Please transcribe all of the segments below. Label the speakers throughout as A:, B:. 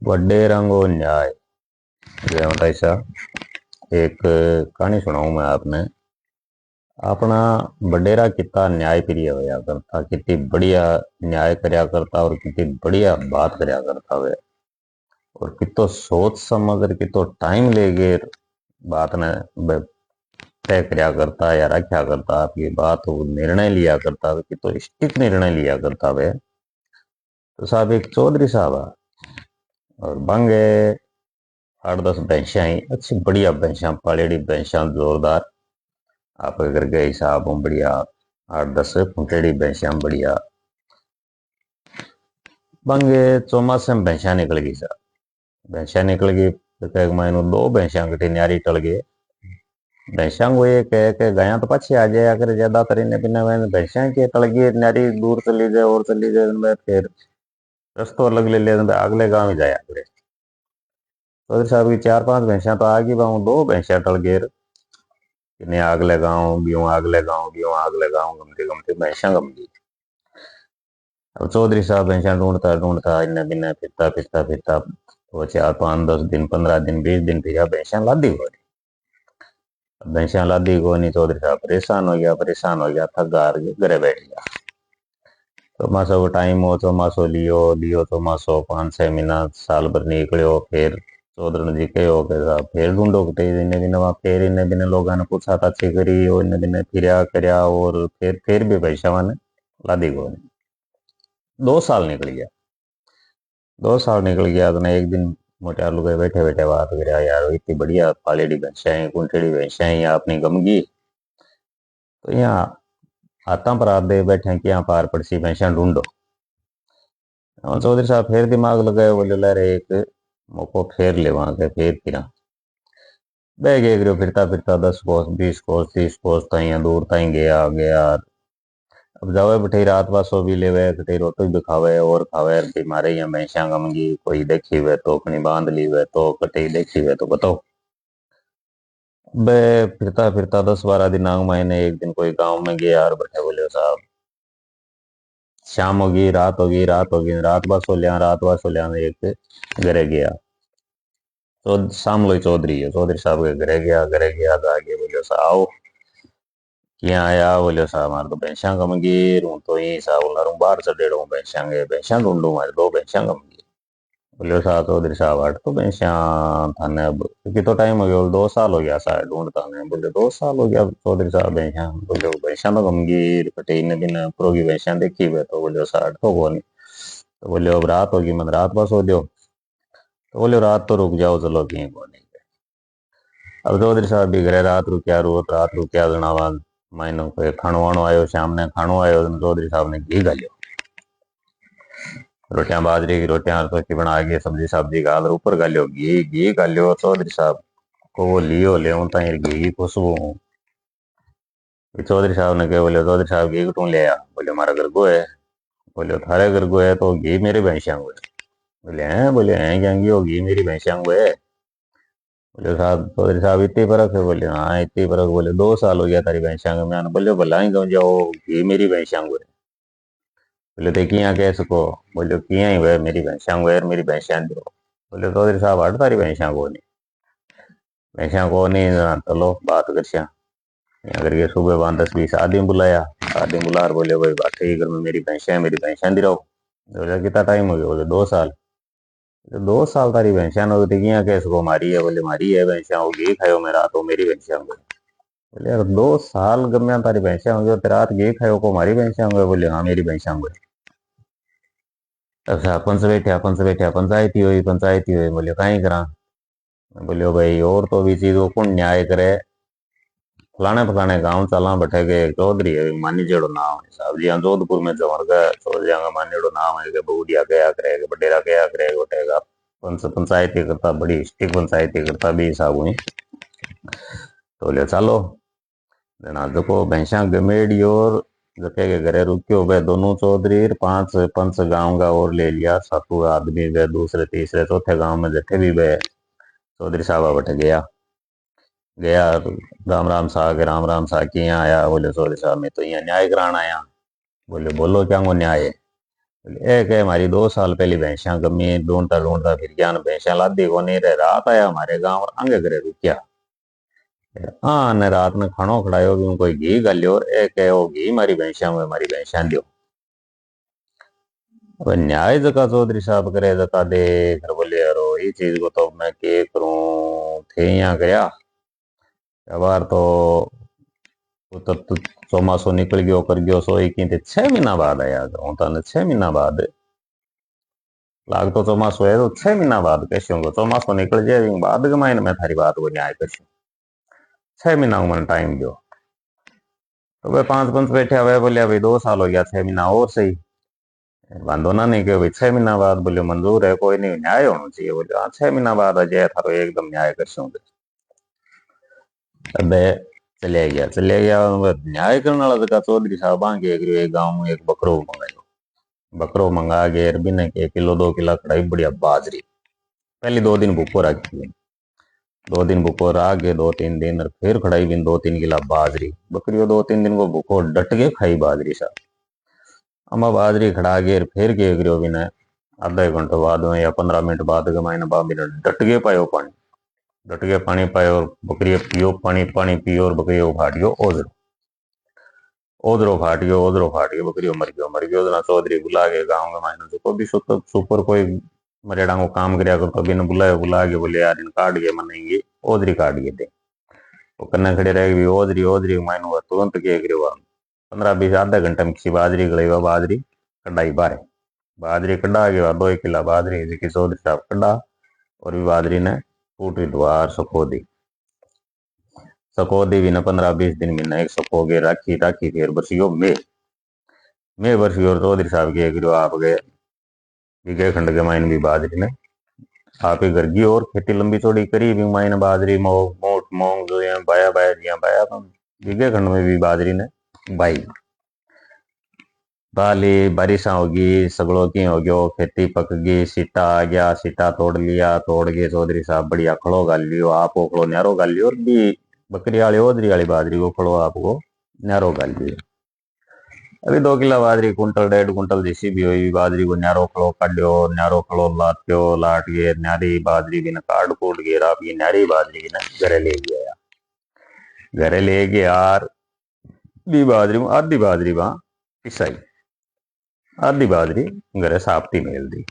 A: वडेरंगो न्याय। जय माता सा। एक कहानी सुनाऊं मैं आपने। अपना वडेरा कितना न्याय प्रिय होया करता, कितनी बढ़िया न्याय करया करता और कितनी बढ़िया बात करया करता वे। और कितो सोच समझ कर कितो टाइम लेके बात ने तय करया करता या रखा करता, आपकी बात वो निर्णय लिया करता, कितो स्टिक निर्णय लिया करता वे। तो साहब एक चौधरी साहब और बंगे 8-10 भैंसा ही अच्छी बढ़िया भैंसा, पालेड़ी भैंसा जोरदार। आपके घर के हिसाब में बढ़िया 8-10 फुटेड़ी भैंसा बढ़िया। बंगे चौमासे में भैंसा निकल गई साहब। भैंसा निकल गई तो मायनो 2 भैंसा कटी न्यारी टल गए। भैंसा को ये कह के गया तो पछे आ जाया करे, ज्यादातर इन्हें बिना भैंसा के टल गई न्यारी दूर चली जाए और चली जाए, फिर रस्तो अलग ले ले अगले गांव ही जाया करे। तो साहब की 4-5 भैंसा तो आ गई, वहां 2 भैंसा टल गए। इन्हें अगले गांव बियो अगले गांव बियो अगले गांव घूमते घूमते भैंसा गम गई। अब चौधरी साहब भैंसा ढूंढता ढूंढता इन्हें बिना फिरता फिरता फिरता वो 4-5-10 दिन 15 दिन 20 दिन फिर भैंसा लादी हो रही। भैंसा लादी को नहीं, चौधरी साहब परेशान हो गया थक हार के घरे बैठ गया। चौमासो को टाइम हो, चौमासो लियो लियो चौमासो 5-6 महीना साल भर निकलो। फिर चौधरी जी कहो कि साहब फिर ढूंढो कटे इन्हें बिना, वहां फिर इन्हें बिना लोगों ने पूछा ताछी करी और इन्हें बिना फिरया करया और फिर भी भैंसा ने लादी को नहीं। 2 साल निकल गया। 2 साल निकल गया तो एक दिन मोटे आलू के बैठे बैठे बात कराया, यार इतनी बढ़िया पालेड़ी भैंसा है, कुंठेड़ी भैंसा है, अपनी गमगी तो यहाँ हाथा पर हाथ दे बैठे कि यहाँ पार पड़सी भैंसा ढूंढो। चौधरी साहब फिर दिमाग लगाए, बोले ला रे एक मौको फेर ले वहां के फिर फिरा। बह गए करो फिरता फिरता 10 कोस 20 कोस 30 कोस ताई दूर ताई गया गया। अब जावे बठे रात वासो भी लेवे, कटे रोटी भी खावे और खावे। मारे यहाँ भैंसा गमगी, कोई देखी हुए तो अपनी बांध ली हुए तो कटे देखी हुए तो बताओ। बे फिरता फिरता 10-12 दिन आग महीने एक दिन कोई गांव में गया और बैठे बोले साहब शाम होगी रात होगी रात होगी रात बस हो लिया रात बस हो लिया। एक घरे गया तो शाम लो चौधरी है, चौधरी साहब के घरे गया जाके बोले साहब आओ क्या आया। बोले साहब हमारे तो भैंसा गमगी हूँ तो यही साहब बाहर चढ़ेड़ो भैंसा भैंसा ढूंढू हमारे 2 भैंसा गमगी। बोले साहब चौधरी साहब हट तो भैंसा थाने अब क्योंकि तो टाइम हो गया 2 साल हो गया साहब ढूंढता ने। बोले 2 साल हो गया चौधरी साहब भैंसा। बोले भैंसा तो गमगी कटे इन दिन प्रोगी भैंसा देखी हुए तो बोले साहब तो को नहीं। तो बोले अब रात होगी मन रात बस हो दो। तो बोले रात तो रुक जाओ चलो कहीं को नहीं। अब चौधरी साहब भी घरे रात रुकया जनावा मायनो कोई खाणो वाणो आयो, शाम ने खाणो आयो। चौधरी साहब ने घी गालियो, रोटियां बाजरे की रोटियां तो बना के सब्जी सब्जी गाल ऊपर गालियो घी घी गालियो। चौधरी साहब को वो लियो ले घी की खुशबू। चौधरी साहब ने कहा, बोले चौधरी साहब घी कटू ले आया। बोले हमारा घर को है। बोले थारे घर को है तो घी मेरी भैंसा को है। बोले हैं क्या घी हो घी मेरी भैंसा को है। बोले साहब चौधरी साहब इतनी फर्क है। बोले हाँ इतनी फर्क। बोले 2 साल हो गया तारी भैंसा को। मैंने बोले भला ही कहूँ जाओ घी मेरी भैंसा को है। बोले तो किया कह सको। बोले किया ही वह मेरी भैंसा को है मेरी भैंसा दो। बोले चौधरी साहब हट तारी भैंसा को नहीं, भैंसा को नहीं चलो बात कर करके सुबह वहां 10-20 आदमी बुलाया। आदमी बुला बोले भाई बात ठीक घर में मेरी भैंसा दी रहो। बोले कितना टाइम हो गया। बोले 2 साल। तो 2 साल तारी भैंसा न होती किया कह सको मारी है। बोले मारी है भैंसा होगी खाओ मेरा तो मेरी भैंसा होगी। बोले यार 2 साल गम्या तारी भैंसा होंगे तो रात घी खाओ को मारी भैंसा होंगे। बोले हाँ मेरी भैंसा होंगे। अच्छा पंचायती हुई बोले कहीं करा। बोलियो भाई और तो भी चीज कौन न्याय करे। फलाने फलाने गांव चला बैठे के चौधरी है मानी जेड़ो नाम है साहब जी जोधपुर में जमर का चौधरी का मानीड़ो नाम है। बूढ़िया गया करेगा बडेरा गया करेगा उठेगा पंचायती करता बड़ी स्टिक पंचायती करता भी हिसाब हुई। तो बोले चलो जना देखो भैंसा गमेड़ी और जके के घरे रुक्यो वे दोनों चौधरी 5 पंच गांव का और ले लिया। 7 आदमी वे दूसरे तीसरे चौथे गांव में जटे भी वे चौधरी साहब बैठे गया गया। राम राम सा के यहाँ आया। बोले चौधरी साहब मैं तो यहाँ न्याय कराना आया। बोले बोलो क्या वो न्याय है। एक है हमारी 2 साल पहली भैंसा गमी ढूंढता ढूंढता फिर ज्ञान भैंसा लादी को नहीं रहे रात आया हमारे गांव और आगे करे रुकिया। हाँ ने रात में खानो खड़ायो भी कोई घी गालियो और एक है वो घी मारी भैंसा में हमारी भैंसा दियो। अब न्याय जका चौधरी साहब करे जका दे घर बोले यारो ये चीज को तो मैं के करूं थे यहाँ गया बार तो वो तो चौमासो निकल गयो कर गयो सो एक 6 महीना बाद आया हूं तने 6 महीना बाद लाग तो चौमासो है तो 6 महीना बाद कैसे चौमासो निकल जाए बाद के मायने मैं थारी बात को न्याय करशू 6 महीना को मैंने टाइम दो। तो भाई 5 पंच बैठे हुए बोले भाई 2 साल हो गया 6 महीना और सही वांधो ना नहीं क्यों भाई 6 महीना बाद बोले मंजूर है कोई नहीं न्याय होना चाहिए बोले हाँ 6 महीना बाद आ जाए थारो एकदम न्याय करशू। अब चले गया न्याय करने वाला जगह चौधरी साहब आगे एक गांव में एक बकरो मंगायो बकरो मंगा के बिना के 1 किलो 2 किलो कढ़ाई बढ़िया बाजरी पहले 2 दिन भूखो रखी 2 दिन भूखो रख के 2 3 दिन और फिर खड़ाई भी 2 3 किला बाजरी बकरियों 2 3 दिन को भूखो डट के खाई बाजरी सा अम्मा बाजरी खड़ा के फिर के करियो भी आधा घंटे बाद में या 15 मिनट बाद के मायने बाद डट के पायो पानी डट के पानी पायो और बकरी पियो पानी पानी पियो और बकरी फाटियो ओदरो ओदरो फाटियो बकरी मर गयो ना चौधरी बुला के गाँव के मायने जो भी सुपर कोई मरेड़ा को काम करया करतो बिन बुला के बोले यार इन काट के मनेंगे ओदरी काट के दे वो कन्ने खड़े रह गई ओदरी ओदरी मायने वो तुरंत के करियो 15 20 आधा घंटा में किसी बाजरी गई बाजरी कढ़ाई बारे बाजरी कढ़ा के 2 किला बाजरी जी चौधरी साहब कढ़ा और भी बाजरी ने फूटी द्वार सको दी भी 15 20 दिन में एक सको के राखी फिर बरसियो मैं बरसियो और चौधरी साहब के करियो आप गए विजय खंड के मायने भी बाजरी ने आप ही घर की और खेती लंबी चौड़ी करी भी मायने बाजरी मोट मोंग जो है बाया बाया जिया बाया तो विजय खंड में भी बाजरी ने बाई बाली बारिशा होगी सगड़ो की हो गयो खेती पक गई सीटा आ गया सीटा तोड़ लिया तोड़ के चौधरी साहब बढ़िया खड़ो गाल लियो आप खड़ो न्यारो गाल लियो और भी बकरी वाली ओदरी वाली बाजरी को खड़ो आपको न्यारो गाल लियो अभी 2 किला बाजरी कुंटल 1.5 कुंटल जैसी भी हुई बाजरी को न्यारो खड़ो काटियो न्यारो खड़ो लात्यो लाट के न्यारी बाजरी भी काट कूट के आप ये न्यारी बाजरी की घरे ले गया घरे ले गए यार भी बाजरी आधी बाजरी वहां पिसाई आधी बाजरी घरे साप्ती मेल दी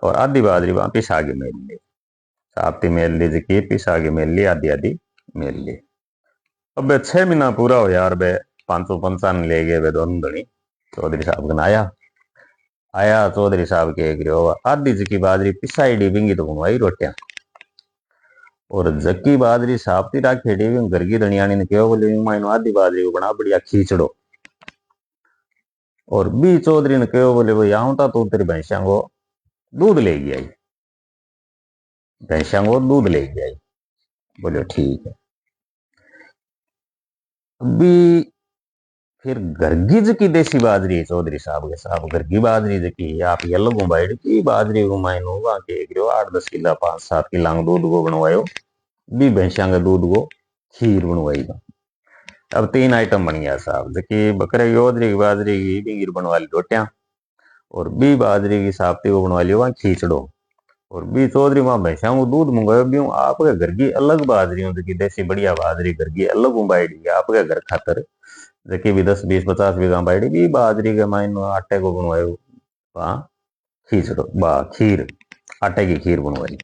A: और आधी बाजरी वहां पिसा के मेल ली साप्ती मेल ली जी पिसा के मेल ली आधी आधी मेल ली अब 6 महीना पूरा हो यार बे 555 ले गए बे दोनों धनी चौधरी साहब का आया चौधरी साहब के आधी जकी बाजरी पिसाई डी बिंगी तो बनवाई रोटियां और जकी बाजरी साप्ती राखी डी घर की धनियाणी ने कहो बोले माइनो आधी बाजरी को बना बढ़िया खींचड़ो और बी चौधरी ने कहो बोले भाई आऊं था तू तेरी भैंसा को दूध लेगी आई भैंसा को दूध लेगी आई बोले ठीक है अभी फिर गर्गिज की देसी बाजरी चौधरी साहब के साहब गर्गी बाजरी जकी आप ये लोगों बाइड की बाजरी घुमाइनो के 8 10 किला 5 7 किला दूध को बनवायो बी भैंसा के दूध को खीर बनवाई अब 3 आइटम बन गया साहब जकी बकरे की ओदरी की बाजरी की बिंगीर बनवा ली रोटियां और बी बाजरी की साप्ती को बनवा लियो वहां खींचड़ो और बी चौधरी वहां भैंसा को दूध मंगायो भी आपके घर की अलग बाजरी जकी देसी बढ़िया बाजरी घर की अलग बाइडी आपके घर खातर जकी भी 10 20 50 बीघा बाइडी भी बाजरी के माइन आटे को बनवायो वहां खींचड़ो बा खीर आटे की खीर बनवाई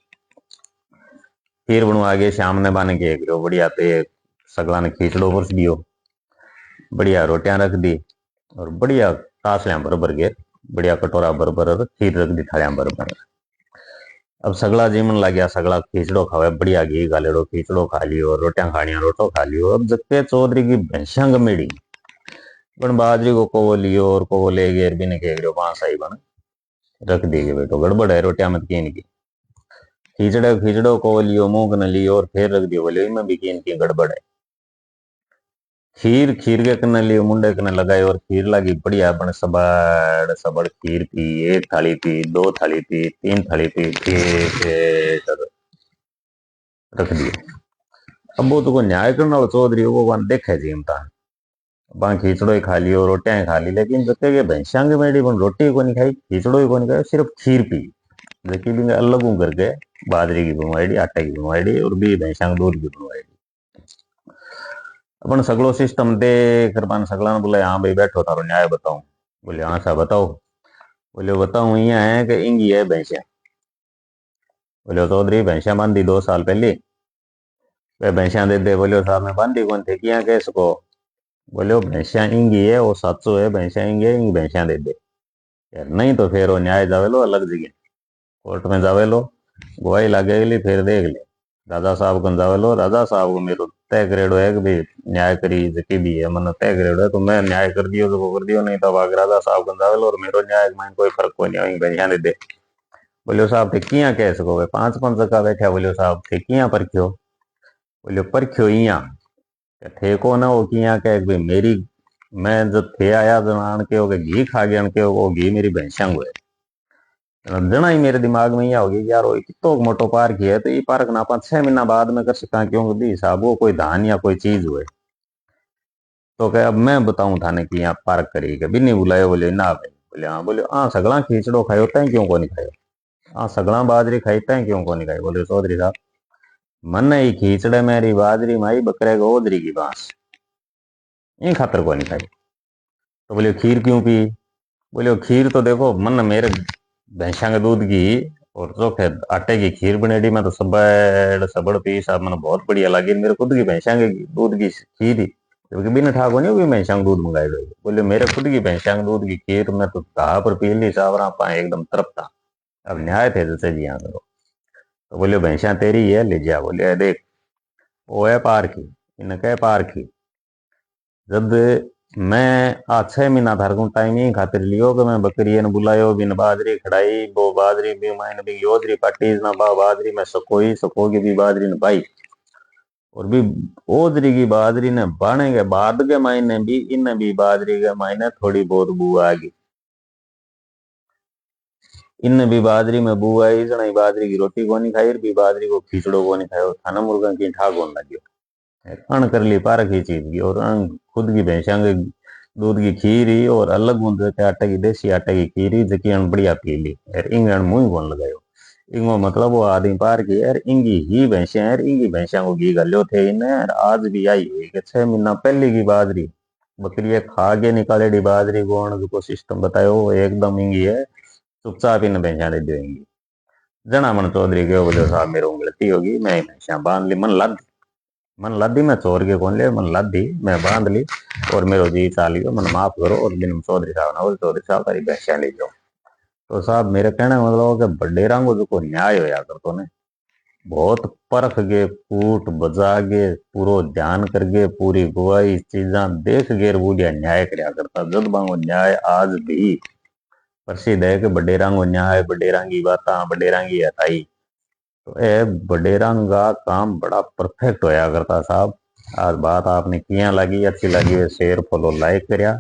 A: खीर बनवा के शाम ने बन के बढ़िया पे सगला ने खींचड़ो बरस दियो बढ़िया रोटियां रख दी और बढ़िया तासलियां भर भर के बढ़िया कटोरा भर भर खीर रख दी थालियां भर भर अब सगला जीमन लग गया सगला खींचड़ो खावे बढ़िया घी गालेड़ो खींचड़ो खा लियो रोटियां खानिया रोटो खा लियो अब जगते चौधरी की भैंसा गमेड़ी बन बाजरी को कोवो लियो और कोवो ले गए बिन के 5 बन रख देगे बेटो गड़बड़ है रोटियां मत कीन की खींचड़ो कोवो लियो मुंह न लियो और फिर रख दियो बोले में भी कीन की गड़बड़ है खीर के कने लियो मुंडे कने लगाई और खीर लगी बढ़िया बन सबड़ सबड़ खीर पी 1 थाली पी 2 थाली पी 3 थाली पी फिर रख दियो अब वो तो न्याय करने वाला चौधरी वो वन देखे जी इम्तान बा खींचड़ो ही खा लियो, रोटियां ही खा ली, लेकिन जते के भैंसा की मेरी बन रोटी को नहीं खाई, खींचड़ो ही को नहीं खाई, सिर्फ खीर पी। जबकि भी अलग हूँ करके बाजरे की बनवाई, आटे की बनवाई और भी भैंसा के दूध की बनवाई। अपन सगलो सिस्टम देख कर सगला ने बोला हाँ भाई बैठो थारो न्याय बताओ। बोले हाँ सा बताओ। बोले बताऊं यहाँ है कि इंगी है भैंसा। बोले चौधरी भैंसा बांधी 2 साल पहले। वे भैंसा दे दे। बोले साहब मैं बांधी कौन थे क्या कह सको। बोले भैंसा इंगी है वो 700 है, भैंसा इंगी है, इंगी भैंसा दे दे। यार नहीं तो फिर वो न्याय जावे लो अलग जगह, कोर्ट में जावे लो, गवाही लागेगी फिर देख ले। राजा साहब को जावे लो, राजा साहब को मेरो तय करेड़ो है कि भाई न्याय करी जकी भी है मन तय करेड़ो है तो मैं न्याय कर दियो तो वो कर दियो, नहीं तो आगे राजा साहब को जावे लो और मेरो न्याय में कोई फर्क कोई नहीं, भैंसा दे दे। बोलियो साहब थे किया कह सको 5 का बैठा। बोलियो साहब थे किया परख्यो। बोलियो परख्यो इया थे को ना वो किया कह भाई मेरी मैं जब थे आया जब आन के घी खा गया के वो घी मेरी भैंसा को है। जना ही मेरे दिमाग में यह होगी यार वो कितो मोटो पार्क है तो ये पार्क ना अपन 6 महीना बाद में कर सका क्योंकि भी साहब वो कोई धान या कोई चीज हुए तो क्या अब मैं बताऊं थाने की यहाँ पार्क करी के भी नहीं बुलायो। बोले ना भाई। बोले हाँ। बोले हाँ सगला खींचड़ो खायो तय क्यों को नहीं खायो। हाँ सगला बाजरी खाई तय क्यों को नहीं खाई। बोले चौधरी साहब मन ही खींचड़े मेरी बाजरी माई बकरे को ओदरी की बांस इन खातर को नहीं खाई। तो बोले खीर क्यों पी। बोले खीर तो देखो मन मेरे भैंसा के दूध की और चोखे आटे की खीर बनेडी में तो सबड़ सबड़ पी साहब मन बहुत बढ़िया लगी। मेरे खुद की भैंसा के दूध की खीर ही क्योंकि बिना ठाको नहीं भी भैंसा का दूध मंगाई गई। बोले मेरे खुद की भैंसा के दूध की खीर में तो कहा पर पी ली साहब पा एकदम तरपता। अब न्याय थे जैसे जी हाँ करो। तो बोले भैंसा तेरी है ले जा। बोले देख वो है पार की इन कह पार की जब मैं आज 6 महीना थार को टाइम ही खातिर लियो कि मैं बकरी ने बुलायो बिन बाजरी खड़ाई वो बाजरी भी मायने भी योदरी पाटी ना बा बाजरी में सकोई सकोगी भी बाजरी ने भाई और भी ओदरी की बाजरी ने बाने के बाद के मायने भी इन भी बाजरी के मायने थोड़ी बहुत बू आ गई। इन भी बाजरी में बू आई जना बाजरी की रोटी को नहीं खाई भी बाजरी को खींचड़ो को नहीं खायो थाना मुर्गा की ठा कौन लगियो अण कर ली पारक ही चीज की और खुद की भैंसा के दूध की खीरी और अलग दूध के आटे की देसी आटे की खीरी जकी अण बढ़िया पी ली यार इंग अण मुंह कौन लगायो। इंगो मतलब वो आदमी पार की यार इंगी ही भैंसा यार इंगी भैंसा को घी गलो थे इन्हें आज भी आई हुई कि 6 महीना पहले की बाजरी बकरी खा के निकालेडी बाजरी गोण को सिस्टम बतायो वो एकदम इंगी है चुपचाप इन भैंसा दे देंगी। जना मन चौधरी के बोले साहब मेरे गलती होगी मैं भैंसा बांध ली मन लादी मैं चोर के कौन ले मन लादी मैं बांध ली और मेरो जी चालियो मन माफ करो और बिन चौधरी साहब ना बोले चौधरी साहब तारी भैंसा ले जाओ। तो साहब मेरे कहने का मतलब कि बडेरा को जो न्याय होया करतो ने बहुत परख के कूट बजा के पूरो ध्यान करके पूरी गवाही चीजा देख के बूढ़िया न्याय करया करता। जद बांगो न्याय आज भी प्रसिद्ध है कि बडेरा को न्याय बडेरा की बात बडेरा की हताई तो ये बडेरा का काम बड़ा परफेक्ट होया करता साहब। आज बात आपने किया लगी अच्छी लगी है शेयर फॉलो लाइक करया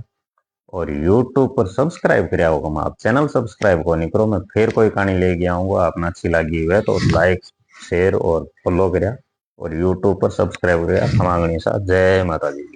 A: और यूट्यूब पर सब्सक्राइब करया होगा। आप चैनल सब्सक्राइब को नहीं करो मैं फिर कोई कहानी लेके आऊंगा आपने अच्छी लगी हुई है तो लाइक शेयर और फॉलो करया और यूट्यूब पर सब्सक्राइब करया। जय माता जी।